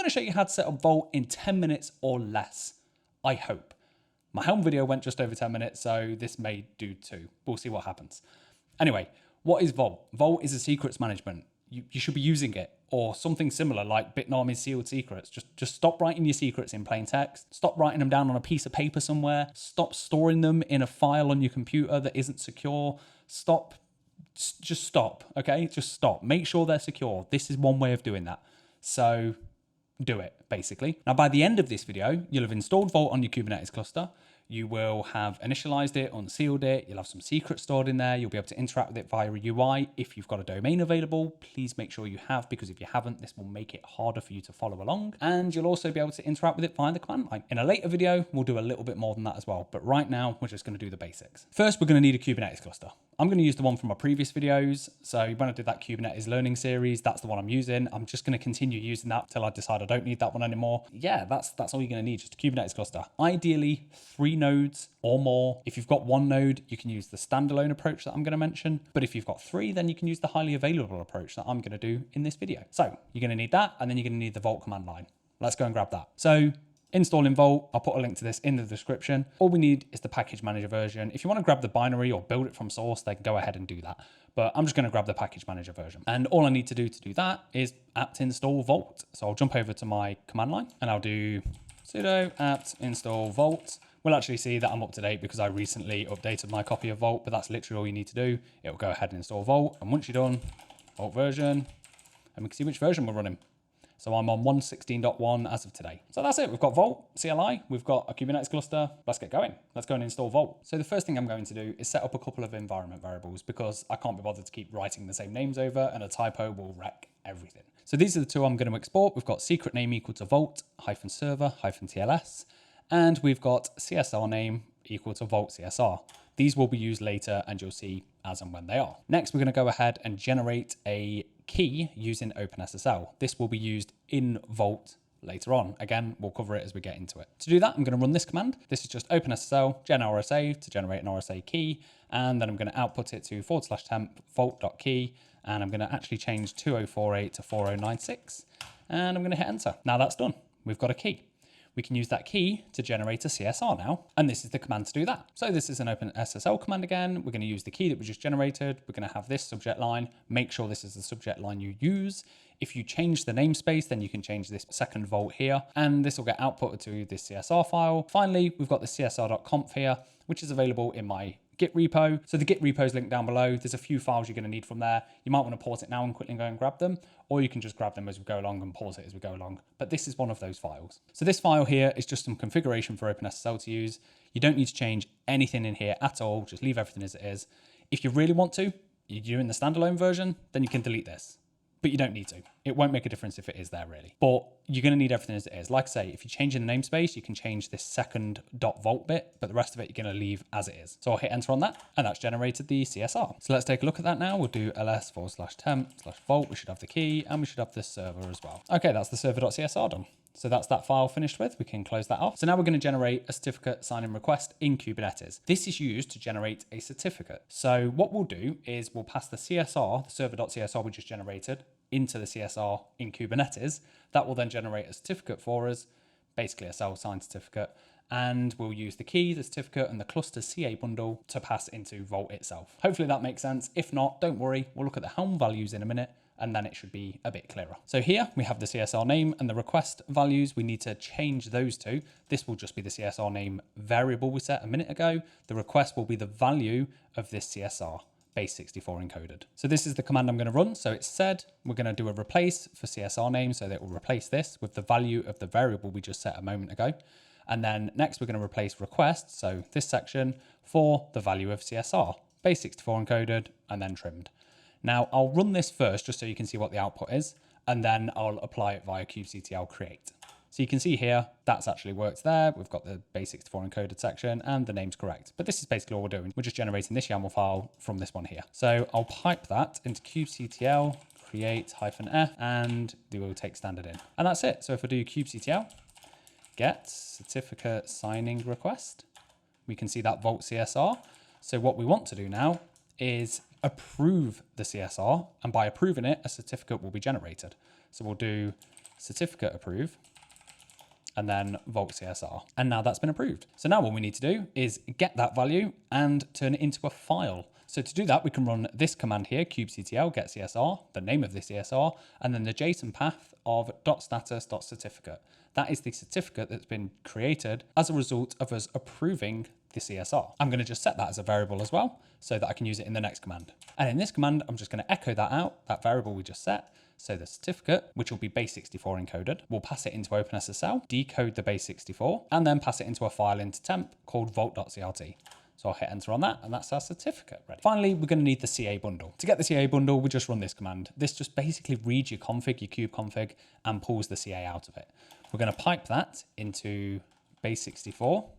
going to show you how to set up Vault in 10 minutes or less, I hope. My Helm video went just over 10 minutes, so this may do too. We'll see what happens. Anyway, what is Vault? Vault is a secrets management. You should be using it, or something similar like Bitnami's sealed secrets. Just stop writing your secrets in plain text. Stop writing them down on a piece of paper somewhere. Stop storing them in a file on your computer that isn't secure. Just stop, okay? Just stop. Make sure they're secure. This is one way of doing that. So do it, basically. Now, by the end of this video, you'll have installed Vault on your Kubernetes cluster. You will have initialized it, unsealed it. You'll have some secrets stored in there. You'll be able to interact with it via a UI. If you've got a domain available, please make sure you have, because if you haven't, this will make it harder for you to follow along. And you'll also be able to interact with it via the command line. In a later video, we'll do a little bit more than that as well. But right now, we're just going to do the basics. First, we're going to need a Kubernetes cluster. I'm going to use the one from my previous videos. So when I did that Kubernetes learning series, that's the one I'm using. I'm just going to continue using that till I decide I don't need that one anymore. Yeah, that's all you're going to need, just a Kubernetes cluster. Ideally, 3 nodes or more. If you've got 1 node, you can use the standalone approach that I'm going to mention. But if you've got 3, then you can use the highly available approach that I'm going to do in this video. So you're going to need that, and then you're going to need the Vault command line. Let's go and grab that. So installing Vault, I'll put a link to this in the description. All we need is the package manager version. If you want to grab the binary or build it from source, then go ahead and do that. But I'm just going to grab the package manager version. And all I need to do that is apt install Vault. So I'll jump over to my command line and I'll do sudo apt install Vault. We'll actually see that I'm up to date because I recently updated my copy of Vault, but that's literally all you need to do. It will go ahead and install Vault. And once you're done, Vault version, and we can see which version we're running. So I'm on 1.16.1 as of today. So that's it. We've got Vault, CLI, we've got a Kubernetes cluster. Let's get going. Let's go and install Vault. So the first thing I'm going to do is set up a couple of environment variables because I can't be bothered to keep writing the same names over, and a typo will wreck everything. So these are the 2 I'm going to export. We've got secret name equal to Vault -server -tls, and we've got CSR name equal to Vault CSR. These will be used later, and you'll see as and when they are. Next, we're going to go ahead and generate a key using OpenSSL. This will be used in Vault later on. Again, we'll cover it as we get into it. To do that, I'm going to run this command. This is just OpenSSL gen RSA to generate an RSA key, and then I'm going to output it to /temp vault.key, and I'm going to actually change 2048 to 4096, and I'm going to hit enter. Now that's done. We've got a key. We can use that key to generate a CSR now, and this is the command to do that. So this is an OpenSSL command again. We're going to use the key that we just generated. We're going to have this subject line. Make sure this is the subject line you use. If you change the namespace, then you can change this second Vault here, and this will get outputted to this CSR file. Finally, we've got the csr.conf here, which is available in my Git repo. So the Git repo is linked down below. There's a few files you're going to need from there. You might want to pause it now and quickly go and grab them, or you can just grab them as we go along and pause it as we go along. But this is one of those files. So this file here is just some configuration for OpenSSL to use. You don't need to change anything in here at all. Just leave everything as it is. If you really want to, you're in the standalone version, then you can delete this. But you don't need to. It won't make a difference if it is there really. But you're going to need everything as it is. Like I say, if you change in the namespace, you can change this second .vault bit, but the rest of it you're going to leave as it is. So I'll hit enter on that, and that's generated the CSR. So let's take a look at that now. We'll do ls/temp/vault. We should have the key, and we should have the server as well. Okay, that's the server.csr done. So that's that file finished with. We can close that off. So now we're going to generate a certificate sign-in request in Kubernetes. This is used to generate a certificate. So what we'll do is we'll pass the CSR, the server.csr we just generated, into the CSR in Kubernetes. That will then generate a certificate for us, basically a self-signed certificate. And we'll use the key, the certificate, and the cluster CA bundle to pass into Vault itself. Hopefully that makes sense. If not, don't worry. We'll look at the Helm values in a minute, and then it should be a bit clearer. So here we have the CSR name and the request values. We need to change those two. This will just be the CSR name variable we set a minute ago. The request will be the value of this CSR, base 64 encoded. So this is the command I'm going to run. So it's said we're going to do a replace for CSR name, so that will replace this with the value of the variable we just set a moment ago. And then next we're going to replace request, so this section, for the value of CSR, base 64 encoded and then trimmed. Now I'll run this first just so you can see what the output is, and then I'll apply it via kubectl create. So you can see here, that's actually worked there. We've got the base 64 encoded section and the name's correct. But this is basically all we're doing. We're just generating this YAML file from this one here. So I'll pipe that into kubectl create -f, and we will take standard in. And that's it. So if I do kubectl get certificate signing request, we can see that Vault CSR. So what we want to do now is approve the CSR, and by approving it, a certificate will be generated. So we'll do certificate approve, and then Vault CSR. And now that's been approved. So now what we need to do is get that value and turn it into a file. So to do that, we can run this command here, kubectl get CSR, the name of the CSR, and then the JSON path of .status.certificate. That is the certificate that's been created as a result of us approving the CSR. I'm going to just set that as a variable as well, so that I can use it in the next command. And in this command, I'm just going to echo that out, that variable we just set. So the certificate, which will be base64 encoded, we'll pass it into OpenSSL, decode the base64, and then pass it into a file into temp called vault.crt. So I'll hit enter on that, and that's our certificate ready. Finally, we're going to need the CA bundle. To get the CA bundle, we just run this command. This just basically reads your config, your kube config, and pulls the CA out of it. We're going to pipe that into base64,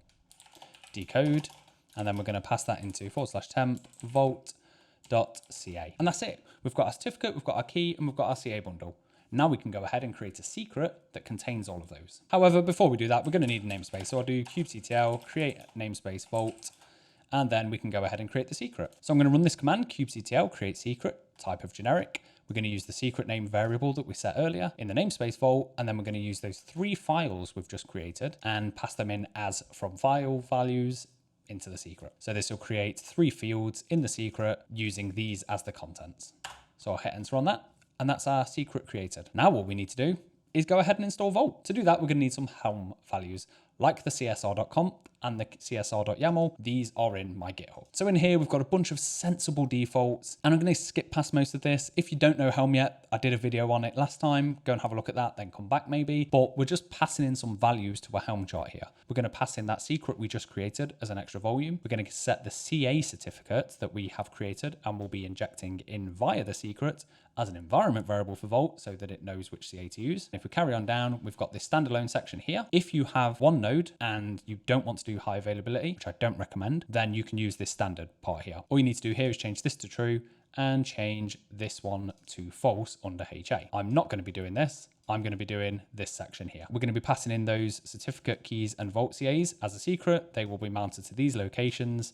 decode, and then we're going to pass that into /temp vault.ca. And that's it. We've got our certificate, we've got our key, and we've got our CA bundle. Now we can go ahead and create a secret that contains all of those. However, before we do that, we're going to need a namespace. So I'll do kubectl create namespace vault, and then we can go ahead and create the secret. So I'm going to run this command, kubectl create secret, type of generic. We're going to use the secret name variable that we set earlier in the namespace vault, and then we're going to use those 3 files we've just created and pass them in as from file values into the secret. So this will create 3 fields in the secret using these as the contents. So I'll hit enter on that, and that's our secret created. Now what we need to do is go ahead and install Vault. To do that, we're going to need some Helm values like the csr.conf and the csr.yaml. These are in my GitHub. So in here, we've got a bunch of sensible defaults, and I'm going to skip past most of this. If you don't know Helm yet, I did a video on it last time. Go and have a look at that, then come back maybe. But we're just passing in some values to a Helm chart here. We're going to pass in that secret we just created as an extra volume. We're going to set the CA certificate that we have created and we'll be injecting in via the secret as an environment variable for Vault so that it knows which CA to use. If we carry on down, we've got this standalone section here. If you have one node and you don't want to do high availability, which I don't recommend, then you can use this standard part here. All you need to do here is change this to true and change this one to false under HA. I'm not going to be doing this. I'm going to be doing this section here. We're going to be passing in those certificate keys and Vault CAs as a secret. They will be mounted to these locations.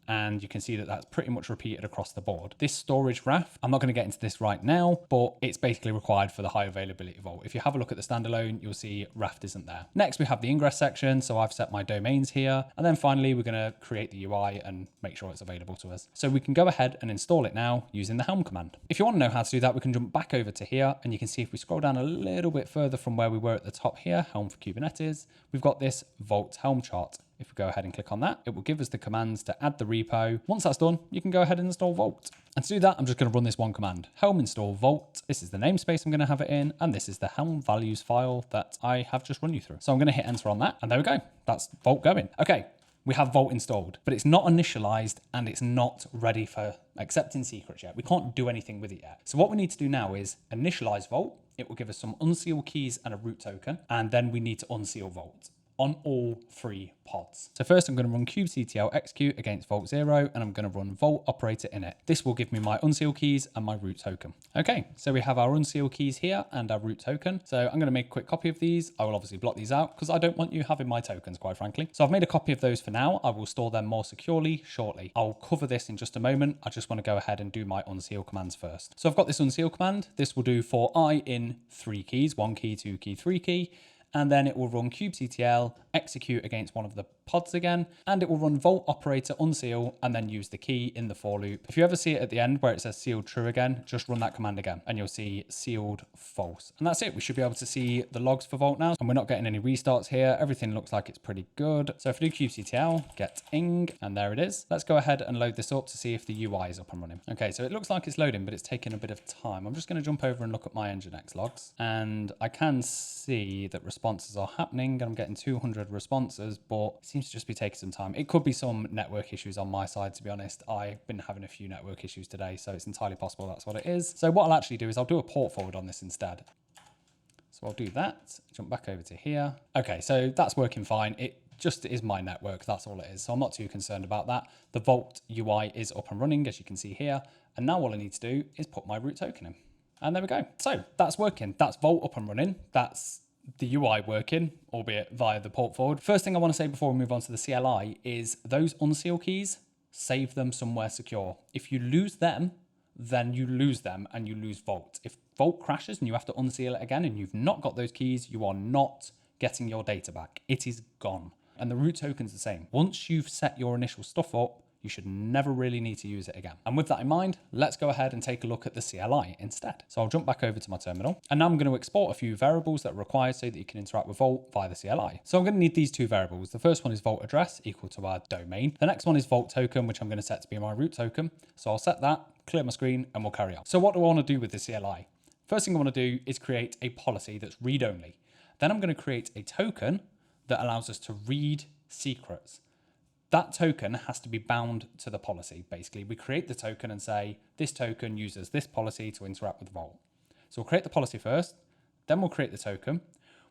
And you can see that that's pretty much repeated across the board. This storage RAF, I'm not going to get into this right now, but it's basically required for the high availability Vault. If you have a look at the standalone, you'll see RAF isn't there. Next, we have the ingress section. So I've set my domains here. And then finally, we're going to create the UI and make sure it's available to us. So we can go ahead and install it now using the Helm command. If you want to know how to do that, we can jump back over to here, and you can see if we scroll down a little bit further from where we were at the top here, Helm for Kubernetes, we've got this Vault Helm chart. If we go ahead and click on that, it will give us the commands to add the repo. Once that's done, you can go ahead and install Vault. And to do that, I'm just going to run this one command, Helm install Vault. This is the namespace I'm going to have it in, and this is the Helm values file that I have just run you through. So I'm going to hit enter on that, and there we go. That's Vault going. Okay, we have Vault installed, but it's not initialized and it's not ready for accepting secrets yet. We can't do anything with it yet. So what we need to do now is initialize Vault. It will give us some unseal keys and a root token, and then we need to unseal Vault on all 3 pods. So first I'm going to run kubectl execute against Vault 0, and I'm going to run Vault operator init. This will give me my unseal keys and my root token. Okay, so we have our unseal keys here and our root token. So I'm going to make a quick copy of these. I will obviously block these out because I don't want you having my tokens, quite frankly. So I've made a copy of those for now. I will store them more securely shortly. I'll cover this in just a moment. I just want to go ahead and do my unseal commands first. So I've got this unseal command. This will do for I in 3 keys, 1 key, 2 key, 3 key. And then it will run kubectl execute against one of the pods again, and it will run Vault operator unseal and then use the key in the for loop. If you ever see it at the end where it says sealed true again, just run that command again and you'll see sealed false. And that's it. We should be able to see the logs for Vault now, and we're not getting any restarts here. Everything looks like it's pretty good. So if we do kubectl get ing, and there it is. Let's go ahead and load this up to see if the UI is up and running. Okay, so it looks like it's loading, but it's taking a bit of time. I'm just going to jump over and look at my Nginx logs, and I can see that responses are happening and I'm getting 200 responses, but it seems to just be taking some time. It could be some network issues on my side, to be honest. I've been having a few network issues today, so it's entirely possible that's what it is. So what I'll actually do is I'll do a port forward on this instead. So I'll do that, jump back over to here. Okay, so that's working fine. It just is my network, that's all it is. So I'm not too concerned about that. The Vault UI is up and running, as you can see here. And now all I need to do is put my root token in. And there we go. So that's working. That's Vault up and running. That's the UI working, albeit via the port forward. First thing I want to say before we move on to the CLI is those unseal keys, save them somewhere secure. If you lose them, then you lose them and you lose Vault. If Vault crashes and you have to unseal it again and you've not got those keys, you are not getting your data back. It is gone. And the root token's the same. Once you've set your initial stuff up, you should never really need to use it again. And with that in mind, let's go ahead and take a look at the CLI instead. So I'll jump back over to my terminal, and now I'm going to export a few variables that are required so that you can interact with Vault via the CLI. So I'm going to need these two variables. The first one is Vault address equal to our domain. The next one is Vault token, which I'm going to set to be my root token. So I'll set that, clear my screen, and we'll carry on. So what do I want to do with the CLI? First thing I want to do is create a policy that's read only. Then I'm going to create a token that allows us to read secrets. That token has to be bound to the policy. Basically, we create the token and say, this token uses this policy to interact with Vault. So we'll create the policy first, then we'll create the token.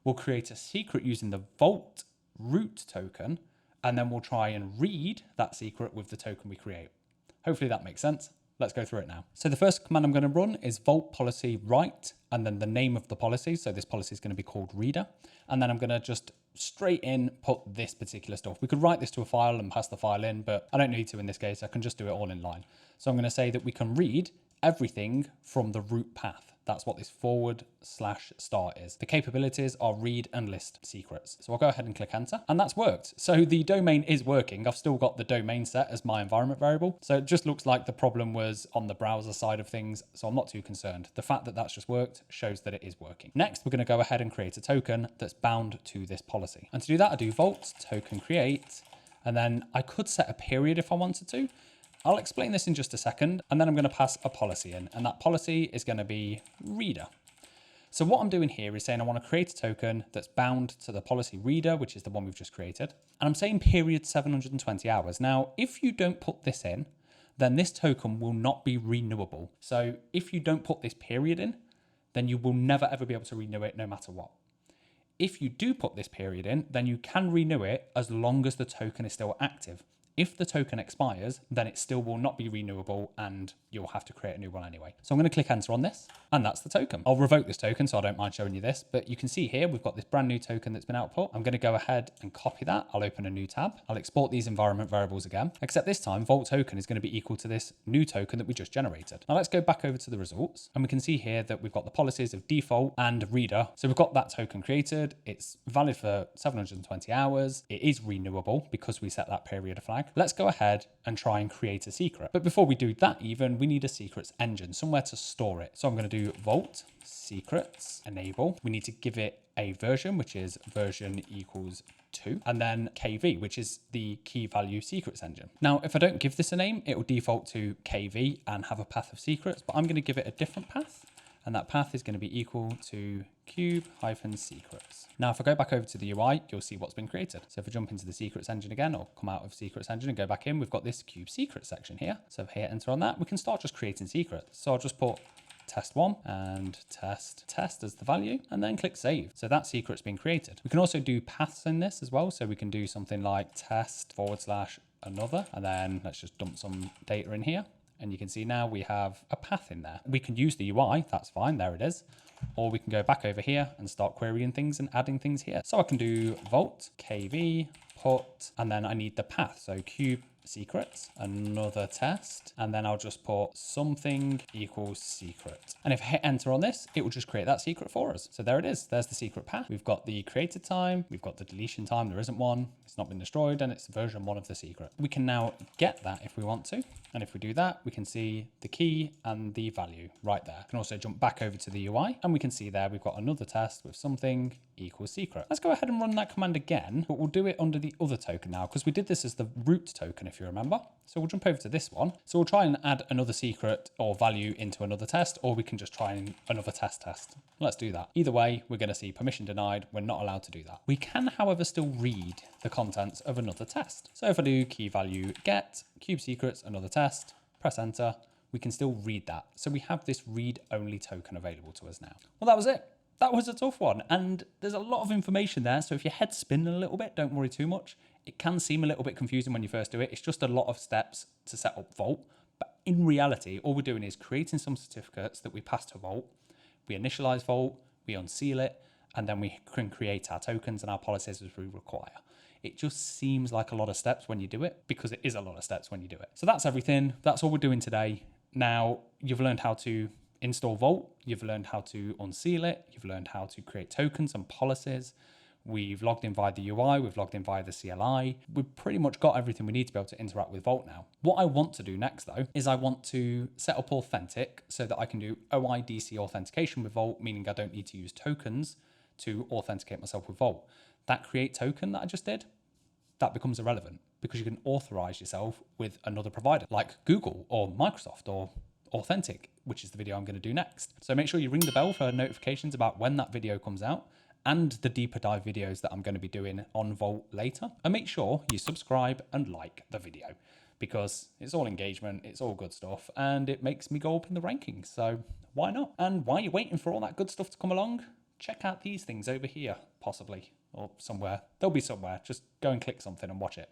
We'll create a secret using the Vault root token, and then we'll try and read that secret with the token we create. Hopefully that makes sense. Let's go through it now. So the first command I'm going to run is Vault policy write, and then the name of the policy. So this policy is going to be called reader. And then I'm going to just straight in put this particular stuff. We could write this to a file and pass the file in, but I don't need to in this case. I can just do it all in line. So I'm going to say that we can read everything from the root path. That's what this /start is. The capabilities are read and list secrets. So I'll go ahead and click enter, and that's worked. So the domain is working. I've still got the domain set as my environment variable. So it just looks like the problem was on the browser side of things. So I'm not too concerned. The fact that that's just worked shows that it is working. Next, we're going to go ahead and create a token that's bound to this policy. And to do that, I do Vault token create, and then I could set a period if I wanted to. I'll explain this in just a second, and then I'm going to pass a policy in, and that policy is going to be reader. So what I'm doing here is saying I want to create a token that's bound to the policy reader, which is the one we've just created. And I'm saying period 720 hours. Now, if you don't put this in, then this token will not be renewable. So if you don't put this period in, then you will never ever be able to renew it no matter what. If you do put this period in, then you can renew it as long as the token is still active. If the token expires, then it still will not be renewable and you'll have to create a new one anyway. So I'm going to click enter on this, and that's the token. I'll revoke this token, so I don't mind showing you this, but you can see here we've got this brand new token that's been output. I'm going to go ahead and copy that. I'll open a new tab. I'll export these environment variables again, except this time Vault token is going to be equal to this new token that we just generated. Now let's go back over to the results, and we can see here that we've got the policies of default and reader. So we've got that token created. It's valid for 720 hours. It is renewable because we set that period flag. Let's go ahead and try and create a secret. But before we do that even, we need a secrets engine, somewhere to store it. So I'm going to do Vault secrets enable. We need to give it a version, which is version equals 2, and then KV, which is the key value secrets engine. Now, if I don't give this a name, it will default to KV and have a path of secrets, but I'm going to give it a different path. And that path is going to be equal to cube-secrets. Now, if I go back over to the UI, you'll see what's been created. So if I jump into the secrets engine again, or come out of secrets engine and go back in, we've got this cube secrets section here. So if I hit enter on that, we can start just creating secrets. So I'll just put test1 and test as the value, and then click save. So that secret's been created. We can also do paths in this as well. So we can do something like test/another, and then let's just dump some data in here. And you can see now we have a path in there. We can use the UI, that's fine, there it is. Or we can go back over here and start querying things and adding things here. So I can do Vault, KV, put, and then I need the path. So cube secrets, another test, and then I'll just put something equals secret. And if I hit enter on this, it will just create that secret for us. So there it is. There's the secret path. We've got the created time. We've got the deletion time. There isn't one. It's not been destroyed, and it's version 1 of the secret. We can now get that if we want to. And if we do that, we can see the key and the value right there. We can also jump back over to the UI, and we can see there we've got another test with something equals secret. Let's go ahead and run that command again, but we'll do it under the other token now, because we did this as the root token, if you remember. So we'll jump over to this one. So we'll try and add another secret or value into another test, or we can just try another test. Let's do that. Either way, we're going to see permission denied. We're not allowed to do that. We can, however, still read the contents of another test. So if I do key value get cube secrets, another test, press enter, we can still read that. So we have this read only token available to us now. Well, that was it. That was a tough one, and there's a lot of information there. So if your head's spinning a little bit, don't worry too much. It can seem a little bit confusing when you first do it. It's just a lot of steps to set up Vault. But in reality, all we're doing is creating some certificates that we pass to Vault. We initialize Vault, we unseal it, and then we can create our tokens and our policies as we require. It just seems like a lot of steps when you do it, because it is a lot of steps when you do it. So that's everything. That's all we're doing today. Now, you've learned how to install Vault, you've learned how to unseal it, you've learned how to create tokens and policies. We've logged in via the UI, we've logged in via the CLI. We've pretty much got everything we need to be able to interact with Vault now. What I want to do next though, is I want to set up Authentic so that I can do OIDC authentication with Vault, meaning I don't need to use tokens to authenticate myself with Vault. That create token that I just did, that becomes irrelevant because you can authorize yourself with another provider like Google or Microsoft or Authentic, which is the video I'm going to do next. So make sure you ring the bell for notifications about when that video comes out and the deeper dive videos that I'm going to be doing on Vault later. And make sure you subscribe and like the video because it's all engagement, it's all good stuff, and it makes me go up in the rankings. So why not? And while you're waiting for all that good stuff to come along, check out these things over here, possibly, or somewhere. They'll be somewhere. Just go and click something and watch it.